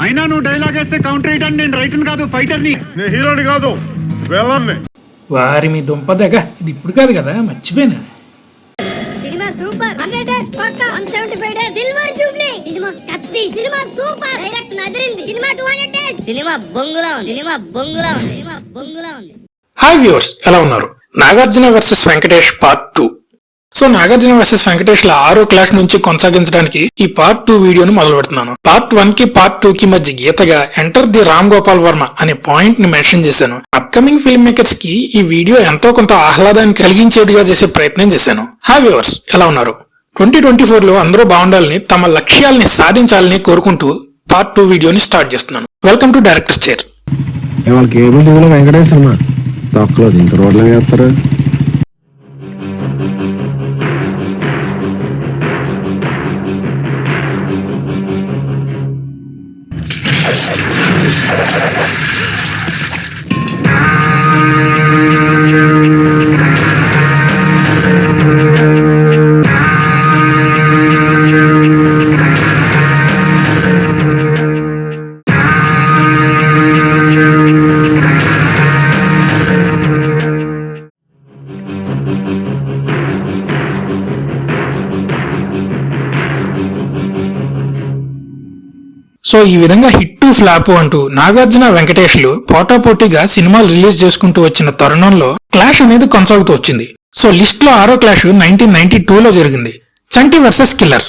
అయినా నువ్వు డైలాగ్ వేస్తే కౌంటర్ వేయడానికి నేను రైటర్ కాదు, ఫైటర్ ని. నేను హీరోని కాదు, వెళ్ళండి. వారి మీ దుంపదగ, ఇది ఇప్పుడు కాదు కదా, మర్చిపోయినా. సినిమా సూపర్, 100 డేస్ పక్కా, 175 డేస్ సిల్వర్ జూబ్లీ. సినిమా కత్తి, సినిమా సూపర్, డైరెక్షన్ అదిరింది. సినిమా 200 డేస్, సినిమా బొంగులా ఉంది, సినిమా బొంగులా ఉంది, సినిమా బొంగులా ఉంది. హాయ్ వ్యూవర్స్, ఎలా ఉన్నారు? Nagarjuna versus Venkatesh part 2. So Nagarjuna versus Venkatesh ల 6వ క్లాస్ నుంచి కొనసాగించడానికి ఈ పార్ట్ 2 వీడియోను మొదలు పెడుతున్నాను. పార్ట్ 1 కి పార్ట్ 2 కి మధ్య గీతగా ఎంటర్ ది రామ్ గోపాల్ వర్మ అనే పాయింట్ ని మెన్షన్ చేశాను. అప్కమింగ్ ఫిల్మ్ మేకర్స్ కి ఈ వీడియో ఎంతో కొంత ఆహ్లాదాన్ని కలిగించేదిగా చేసే ప్రయత్నం చేశాను. హాయ్ వ్యూవర్స్, ఎలా ఉన్నారు? 2024 లో అందరూ బాగుండాలని, తమ లక్ష్యాలని సాధించాలని కోరుకుంటూ పార్ట్ 2 వీడియోని స్టార్ట్ చేస్తున్నాను. Welcome to director chair. ఇవాళ కేబుల్ టీవీలో వెంకటేష్ సినిమా తక్కువ ఇంత రోడ్లు వేస్తారు. సో ఈ విధంగా హిట్ ఫ్లాప్ అంటూ నాగార్జున వెంకటేష్లు పోటాపోటీగా సినిమాలు రిలీజ్ చేసుకుంటూ వచ్చిన తరుణంలో క్లాష్ అనేది కొనసాగుతూ వచ్చింది. సో లిస్ట్ లో 6వ క్లాష్ 1992లో జరిగింది, చంటి వర్సెస్ కిల్లర్.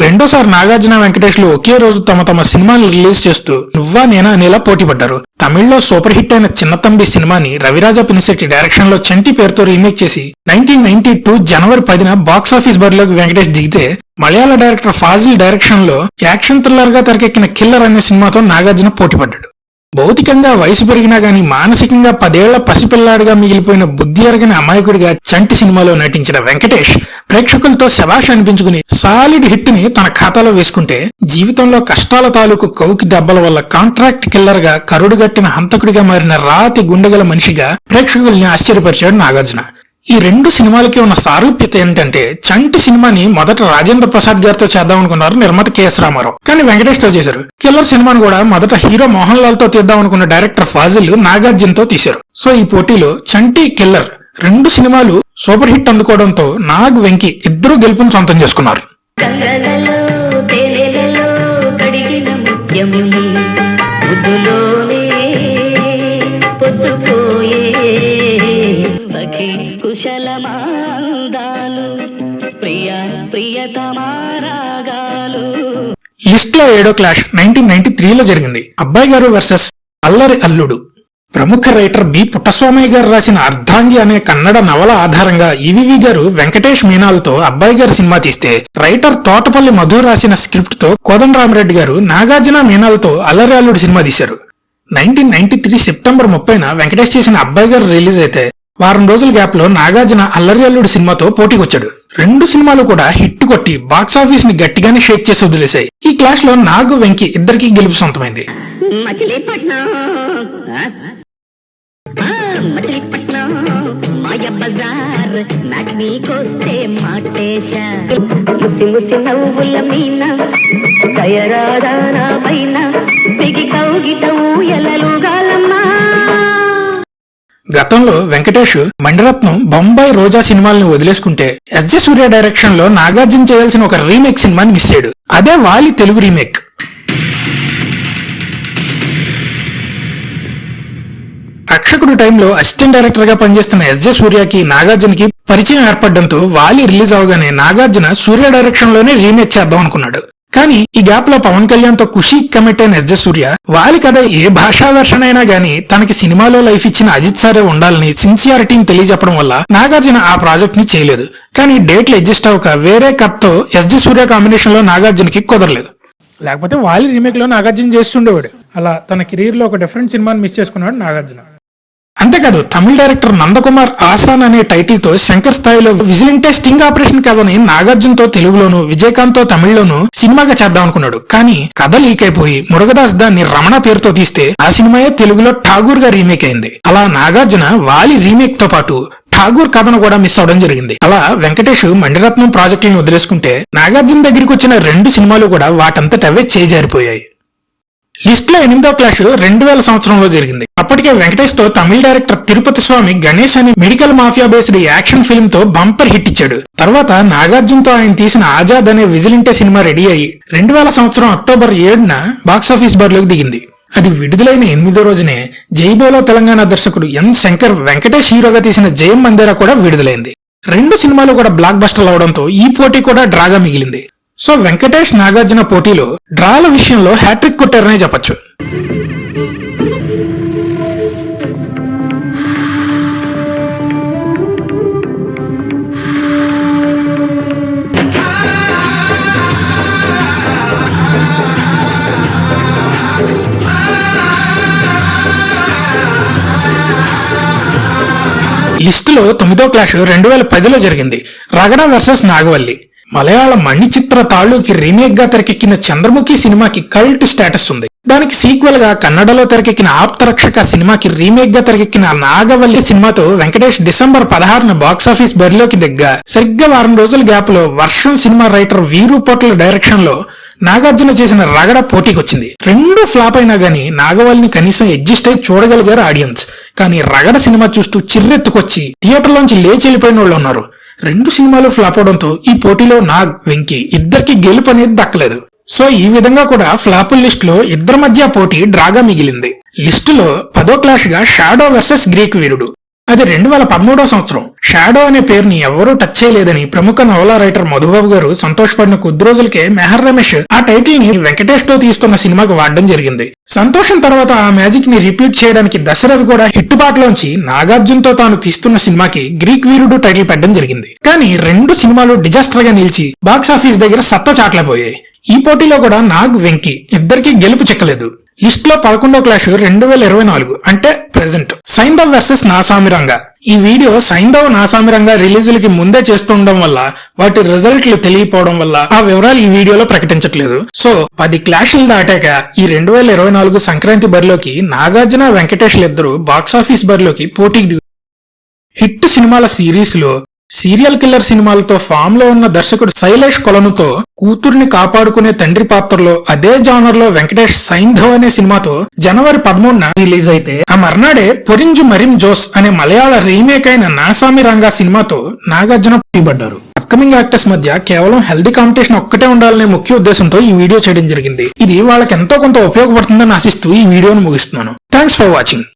రెండోసారి నాగార్జున వెంకటేష్లు ఒకే రోజు తమ సినిమాలు రిలీజ్ చేస్తూ నువ్వా నేనా అనేలా పోటీ పడ్డారు. తమిళ్లో సూపర్ హిట్ అయిన చిన్నతంబి సినిమాని రవిరాజ పినిశెట్టి డైరెక్షన్ లో చంటి పేరుతో రీమేక్ చేసి 1992 జనవరి 10న బాక్సాఫీస్ బరిలోకి వెంకటేష్ దిగితే, మలయాళ డైరెక్టర్ ఫాజిల్ డైరెక్షన్ లో యాక్షన్ థ్రిల్లర్ గా తెరకెక్కిన కిల్లర్ అనే సినిమాతో నాగార్జున పోటీ పడ్డాడు. భౌతికంగా వయసు పెరిగినా గానీ మానసికంగా 10 ఏళ్ల పసిపిల్లాడిగా మిగిలిపోయిన బుద్ధి ఎరగని అమాయకుడిగా చంటి సినిమాలో నటించిన వెంకటేష్ ప్రేక్షకులతో శభాష్ అనిపించుకుని సాలిడ్ హిట్ ని తన ఖాతాలో వేసుకుంటే, జీవితంలో కష్టాల తాలూకు కౌకి దెబ్బల వల్ల కాంట్రాక్ట్ కిల్లర్ గా కరుడుగట్టిన హంతకుడిగా మారిన రాతి గుండెగల మనిషిగా ప్రేక్షకుల్ని ఆశ్చర్యపరిచాడు నాగార్జున. ఈ 2 సినిమాలకి ఉన్న సారూప్యత ఏంటంటే, చంటి సినిమాని మొదట రాజేంద్ర ప్రసాద్ గారితో చేద్దాం అనుకున్నారు నిర్మాత కెఎస్ రామారావు, కానీ వెంకటేష్ తో చేశారు. కిల్లర్ సినిమాను కూడా మొదట హీరో మోహన్ లాల్ తో తీద్దాం అనుకున్న డైరెక్టర్ ఫాజిల్ నాగార్జున తో తీశారు. సో ఈ పోటీలో చంటి, కిల్లర్ 2 సినిమాలు సూపర్ హిట్ అందుకోవడంతో నాగ్, వెంకీ ఇద్దరు గెలుపును సొంతం చేసుకున్నారు. లిస్ట్ లో 7వ క్లాష్ 1993లో జరిగింది, అబ్బాయి గారు వర్సెస్ అల్లరి అల్లుడు. ప్రముఖ రైటర్ బి పుట్టస్వామయ్య గారు రాసిన అర్ధాంగి అనే కన్నడ నవల ఆధారంగా ఈవీవి గారు వెంకటేష్ మీనాలతో అబ్బాయి గారు సినిమా తీస్తే, రైటర్ తోటపల్లి మధు రాసిన స్క్రిప్ట్ తో కోదండరామరెడ్డి గారు నాగార్జున మీనాలతో అల్లరి అల్లుడు సినిమా తీశారు. 1993 సెప్టెంబర్ 30న వెంకటేష్ చేసిన అబ్బాయి గారు రిలీజ్ అయితే, వారం రోజుల గ్యాప్ లో నాగార్జున అల్లరి అల్లుడు సినిమాతో పోటీకొచ్చాడు. 2 సినిమాలు కూడా హిట్ కొట్టి బాక్సాఫీస్ ని గట్టిగానే షేక్ చేసి వదిలేశాయి. ఈ క్లాష్ లో నాగ్, వెంకీ ఇద్దరికి గెలుపు సొంతమైంది. గతంలో వెంకటేష్ మణిరత్నం, బొంబాయి రోజా సినిమాలను వదిలేసుకుంటే ఎస్జే సూర్య డైరెక్షన్ లో నాగార్జున చేయాల్సిన ఒక రీమేక్ సినిమాని మిస్ అయ్యాడు. అదే వాలి తెలుగు రీమేక్. రక్షకుడు టైంలో అసిస్టెంట్ డైరెక్టర్ గా పనిచేస్తున్న ఎస్జే సూర్యకి నాగార్జునకి పరిచయం ఏర్పడడంతో వాలి రిలీజ్ అవగానే నాగార్జున సూర్య డైరెక్షన్ లోనే రీమేక్ చేద్దాం అనుకున్నాడు. కానీ ఈ గ్యాప్ లో పవన్ కళ్యాణ్ తో ఖుషీ కమిట్ అయిన ఎస్జే సూర్య, వాలి కథ ఏ భాషా వెర్షన్ అయినా గానీ తనకి సినిమాలో లైఫ్ ఇచ్చిన అజిత్ సారే ఉండాలని సిన్సియారిటీని తెలియజెప్పడం వల్ల నాగార్జున ఆ ప్రాజెక్ట్ ని చేయలేదు. కానీ డేట్లు అడ్జస్ట్ అవ్వక వేరే కథతో ఎస్జే సూర్య కాంబినేషన్ లో నాగార్జునకి కుదరలేదు. లేకపోతే వాలి రీమేక్ లో నాగార్జున చేస్తుండేవాడు. అలా తన కెరీర్ లో ఒక డిఫరెంట్ సినిమాని మిస్ చేసుకున్నాడు నాగార్జున. అంతేకాదు, తమిళ డైరెక్టర్ నందకుమార్ ఆసాన్ అనే టైటిల్ తో శంకర్ స్థాయిలో విజిలింటే స్టింగ్ ఆపరేషన్ కథని నాగార్జున తో తెలుగులోను, విజయకాంత్ తో తమిళ్లోను సినిమాగా చేద్దాం అనుకున్నాడు. కానీ కథ లీక్ అయిపోయి మురుగదాస్ దాన్ని రమణ పేరుతో తీస్తే ఆ సినిమాయే తెలుగులో ఠాగూర్ గా రీమేక్ అయింది. అలా నాగార్జున వాలి రీమేక్ తో పాటు ఠాగూర్ కథను కూడా మిస్ అవడం జరిగింది. అలా వెంకటేష్ మణిరత్నం ప్రాజెక్టులను వదిలేసుకుంటే నాగార్జున దగ్గరికి వచ్చిన 2 సినిమాలు కూడా వాటంతట అవే చేజారిపోయాయి. లిస్ట్ లో 8వ క్లాష్ 2000 సంవత్సరంలో జరిగింది. అప్పటికే వెంకటేష్ తో తమిళ డైరెక్టర్ తిరుపతి స్వామి గణేష్ అనే medical mafia based action film తో బంపర్ హిట్ ఇచ్చాడు. తర్వాత నాగార్జున తో ఆయన తీసిన ఆజాద్ అనే విజిలింటే సినిమా రెడీ అయ్యి 2000 సంవత్సరం అక్టోబర్ 7న బాక్సాఫీస్ బరిలోకి దిగింది. అది విడుదలైన 8వ రోజునే జైబోలో తెలంగాణ దర్శకుడు ఎన్ శంకర్ వెంకటేష్ హీరోగా తీసిన జయం మందిరా కూడా విడుదలైంది. 2 సినిమాలు కూడా బ్లాక్ బస్టర్లు అవడంతో ఈ పోటీ కూడా డ్రాగా మిగిలింది. సో వెంకటేష్ నాగార్జున పోటీలో డ్రాల విషయంలో హ్యాట్రిక్ కొట్టారనే చెప్పొచ్చు. లిస్టులో 9వ క్లాష్ 2010లో జరిగింది. రగడ వర్సెస్ నాగవల్లి. మలయాళ మణి చిత్ర తాళూకి రీమేక్ గా తెరకెక్కిన చంద్రముఖి సినిమాకి కల్ట్ స్టేటస్ ఉంది. దానికి సీక్వెల్ గా కన్నడలో తెరకెక్కిన ఆప్తరక్షక సినిమాకి రీమేక్ గా తెరకెక్కిన నాగవల్లి సినిమాతో వెంకటేష్ డిసెంబర్ 16న బాక్సాఫీస్ బరిలోకి దిగ్గా సరిగ్గా వారం రోజుల గ్యాప్ లో వర్షం సినిమా రైటర్ వీరు పొట్ల డైరెక్షన్ లో నాగార్జున చేసిన రగడ పోటీకొచ్చింది. 2 ఫ్లాప్ అయినా గానీ నాగవల్లిని కనీసం అడ్జస్ట్ అయి చూడగలిగారు ఆడియన్స్. కానీ రగడ సినిమా చూస్తూ చిర్రెత్తుకొచ్చి థియేటర్లోంచి లేచి వెళ్ళిపోయిన వాళ్ళు ఉన్నారు. 2 సినిమాలు ఫ్లాప్ అవడంతో ఈ పోటీలో నాగ్, వెంకీ ఇద్దరికి గెలుపు అనేది దక్కలేదు. సో ఈ విధంగా కూడా ఫ్లాపుల లిస్ట్ లో ఇద్దరి మధ్య పోటీ డ్రాగా మిగిలింది. లిస్టులో 10వ క్లాష్ గా షాడో వర్సెస్ గ్రీక్ వీరుడు. అది 2013వ సంవత్సరం. షాడో అనే పేరుని ఎవరూ టచ్ చేయలేదని ప్రముఖ నవలా రైటర్ మధుబాబు గారు సంతోషపడిన కొద్ది రోజులకే మెహర్ రమేష్ ఆ టైటిల్ ని వెంకటేష్ తో తీస్తున్న సినిమాకి వాడడం జరిగింది. సంతోషం తర్వాత ఆ మ్యాజిక్ ని రిపీట్ చేయడానికి దశరథ్ కూడా హిట్టుబాట్లోంచి నాగార్జున్ తో తాను తీస్తున్న సినిమాకి గ్రీక్ వీరుడు టైటిల్ పెట్టడం జరిగింది. కానీ 2 సినిమాలు డిజాస్టర్ గా నిలిచి బాక్సాఫీస్ దగ్గర సత్తా చాట్లపోయాయి. ఈ పోటీలో కూడా నాగ్, వెంకీ ఇద్దరికి గెలుపు చిక్కలేదు. లిస్ట్ లో 11వ క్లాష్ 2024 అంటే ప్రెసెంట్. సైంధవ్ వర్సెస్ నాసామిరంగా. ఈ వీడియో సైంధవ్ నాసామిరంగా రిలీజులకి ముందే చేస్తుండడం వల్ల వాటి రిజల్ట్లు తెలియపోవడం వల్ల ఆ వివరాలు ఈ వీడియోలో ప్రకటించట్లేదు. సో 10 క్లాష్లు దాటాక ఈ 2024 సంక్రాంతి బరిలోకి నాగార్జున, వెంకటేష్లు ఇద్దరు బాక్సాఫీస్ బరిలోకి పోటీకి హిట్ సినిమాల సిరీస్ లో సీరియల్ కిల్లర్ సినిమాలతో ఫామ్ లో ఉన్న దర్శకుడు శైలేష్ కొలనుతో కూతుర్ని కాపాడుకునే తండ్రి పాత్రలో అదే జానర్ లో వెంకటేష్ సైంధవ్ అనే సినిమాతో జనవరి 13న రిలీజ్ అయితే ఆ మర్నాడే పొరింజు మరిం జోస్ అనే మలయాళ రీమేక్ అయిన నాసామి రంగా సినిమాతో నాగార్జున పోటీపడ్డారు. అప్కమింగ్ యాక్టర్స్ మధ్య కేవలం హెల్దీ కాంపిటీషన్ ఒక్కటే ఉండాలనే ముఖ్య ఉద్దేశంతో ఈ వీడియో చేయడం జరిగింది. ఇది వాళ్ళకి ఎంతో కొంత ఉపయోగపడుతుందని ఆశిస్తూ ఈ వీడియోను ముగిస్తున్నాను. Thanks for watching.